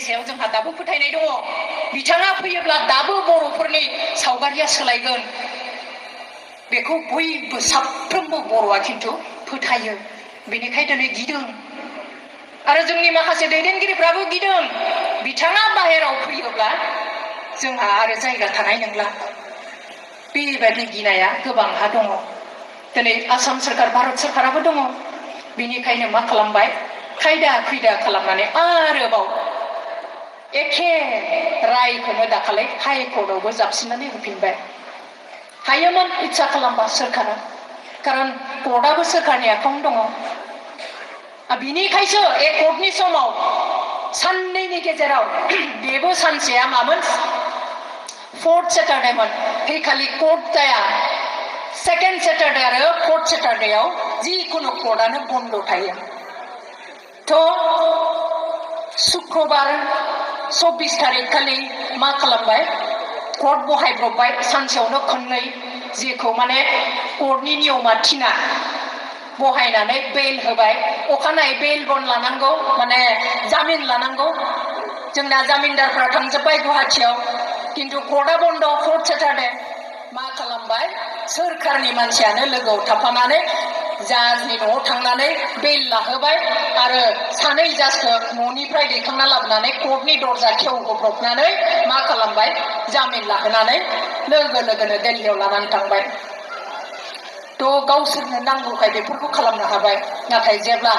सायाव जोंहा दाबो फोथायनाय दङ बिथाङा फैयोब्ला दाबो बर'फोरनि सावगारिया सोलायगोन बेखौ बयबो साफ्रोमबो बर'आ खिन्थु फोथायो बेनिखायनो दिनै गिदों आरो जोंनि माखासे दैदेनगिरिफ्राबो गिदों बिथाङा बाहेराव फैयोब्ला जोंहा आरो जायगा थानाय नंला बेबायदि गिनाया गोबांहा दङ दिनै आसाम सोरखार भारत सोरखाराबो दङ बेनिखायनो मा खालामबाय खायदा खैदा खालामनानै आरोबाव एखे रायखौनो दाखालि हाइकर्टआवबो जाबसिननानै होफिनबाय हायोमोन इच्छा खालामबा सोरखारा खारन कर्टआबो सोरखारनि आखायावनो दङ बिनिखायसो कर्टनि समाव साननैनि गेजेराव बेबो सानसेया मामोन फोर्थ सेटारडेमोन फैखालि कर्ट जाया सेकेंड सेटारडे आरो फोर्थ सेटारडेआव जिखुनु कर्टआनो बन्द थायो तो शुक्रबार 24 तारिख खालि मा खालामबाय कर्ट बहायब्रबबाय सानसेयावनो खननै जेखौ माने कर्टनि नियमा थिना बहायनानै बेल होबाय अखानायै बेल बन लानांगौ माने जामिन लानांगौ जोंना जामिनदारफ्रा थांजोब्बाय गुवाहाटियाव किन्तु कर्टआ बन्द फोर्थ सेटारडे मा खालामबाय सोरखारनि मानसियानो लोगोआव थाफानानै जाजनि न'आव थांनानै बेल लाहोबाय आरो सानै जाजखौ न'निफ्राय दैखांना लाबोनानै कर्टनि दरजा खेवब्रबनानै मा खालामबाय जामिन लाहोनानै लोगो लोगोनो दिल्लीयाव लानानै थांबाय तो गावसोरनो नांगौखाय बेफोरखौ खालामनो हाबाय नाथाय जेब्ला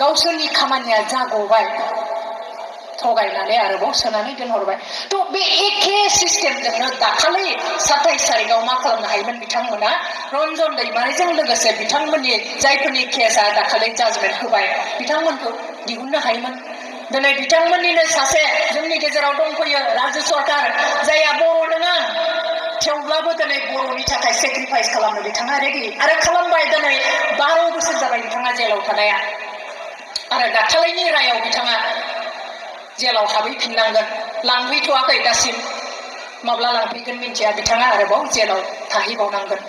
गावसोरनि खामानिया जागबाय थगायनानै आरोबाव सोनानै दोनहरबाय तो बे एखे सिस्टेमजोंनो दाखालि 27 तारिखआव मा खालामनो हायोमोन बिथांमोना रन्जन दैमारिजों लोगोसे बिथांमोननि जायफोरनि केसआ दाखालि जाजमेन्ट होबाय बिथांमोनखौ दिहुननो हायोमोन दिनै बिथांमोननिनो सासे जोंनि गेजेराव दंफैयो राजु सरकार जायहा बर' नङा थेवब्लाबो दिनै बर'नि थाखाय सेक्रिफाइस खालामनो बिथाङा रेडि आरो खालामबाय दिनै 12 बोसोर जाबाय बिथाङा जेलाव थानाया आरो दाखालिनि रायाव बिथाङा जेलाव हाबहैफिननांगोन लांफैथ'वाखै दासिम माब्ला लांफैगोन मिन्थिया बिथाङा आरोबाव जेलाव थाहैबावनांगोन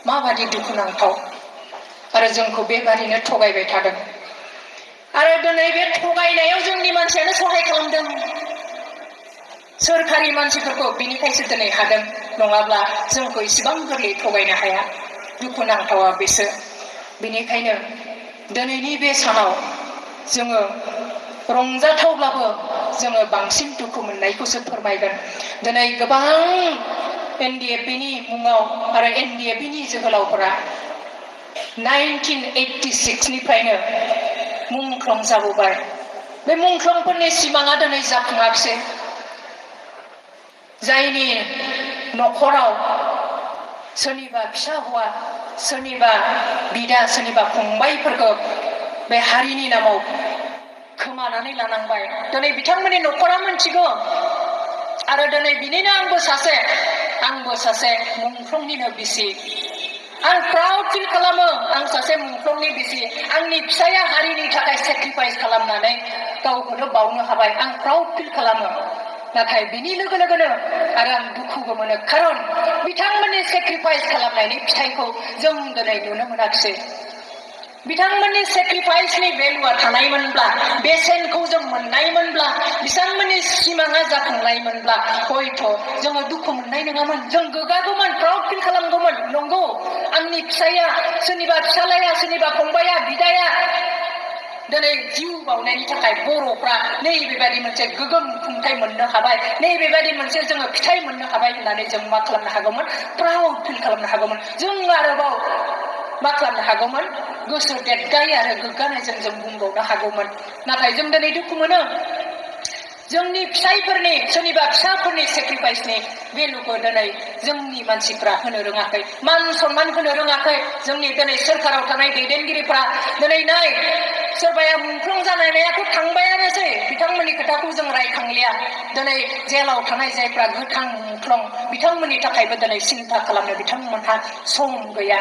माबादि दुखुनांथाव आरो जोंखौ बेबादिनो थगायबाय थादों आरो दिनै बे थगायनायाव जोंनि मानसियानो सहाय खालामदों सोरखारि मानसिफोरखौ बिनिखायसो दिनै हादों नङाब्ला जोंखौ इसेबां गोरलै थगायनो हाया दुखुनांथावा बेसो बिनिखायनो दिनैनि बे सानाव जोङो रंजाथावब्लाबो जोङो बांसिन दुखु मोननायखौसो फोरमायगोन दिनै गोबां एनडिएफबिनि मुङाव आरो एनडिएफबिनि जोहोलावफोरा 1986 निफ्रायनो मुंख्लं जाबोबाय बे मुंख्लंफोरनि सिमाङा दिनै जाफुङाखिसै जायनि न'खराव सोरनिबा फिसा हौवा सोरनिबा बिदा सोरनिबा फंबायफोरखौ बे हारिनि नामाव खोमानानै लानांबाय दिनै बिथांमोननि न'खरा मिन्थिगौ आरो दिनै बिनिनो आंबो सासे मुंख्लंनिनो बिसि आं प्राउड फिल खालामो आं सासे मुंख्लंनि बिसि आंनि फिसाया हारिनि थाखाय सेक्रिफाइस खालामनानै गावखौनो बावनो हाबाय आं प्राउड फिल खालामो नाथाय बिनि लोगो लोगोनो आरो आं दुखुबो मोनो खारन बिथांमोननि सेक्रिफाइस खालामनायनि फिथाइखौ जों दिनै नुनो मोनाखिसै बिथांमोननि सेक्रिफाइसनि भेलुआ थानायमोनब्ला बेसेनखौ जों मोननायमोनब्ला बिथांमोननि सिमाङा जाफुंनायमोनब्ला हयथ' जोङो दुखु मोननाय नङामोन जों गोग्गागौमोन प्राउड फिल खालामगौमोन नंगौ आंनि फिसाया सोरनिबा फिसालाया सोरनिबा फंबाया बिदाया दिनै जिउ बावनायनि थाखाय बर'फ्रा नैबेबायदि मोनसे गोगोम खुंथाय मोननो हाबाय नैबेबायदि मोनसे जोङो फिथाइ मोननो हाबाय होननानै जों मा खालामनो हागौमोन प्राउड फिल खालामनो हागौमोन जों आरोबाव मा खालामनो हागौमोन गोसो देरगाय आरो गोग्गानायजों जों बुंबावनो हागौमोन नाथाय जों दिनै दुखु मोनो जोंनि फिसाइफोरनि सोरनिबा फिसाफोरनि सेक्रिफाइसनि भेलुखौ दिनै जोंनि मानसिफ्रा होनो रोङाखै मान सनमान होनो रोङाखै जोंनि दिनै सोरखाराव थानाय दैदेनगिरिफ्रा दिनै नाय सोरबाया मुंख्लं जानायाथ' थांबायानोसै बिथांमोननि खोथाखौ जों रायखांलिया दिनै जेलाव थानाय जायफ्रा गोथां मुंख्लं बिथांमोननि थाखायबो दिनै सिन्था खालामनो बिथांमोनहा सम गैया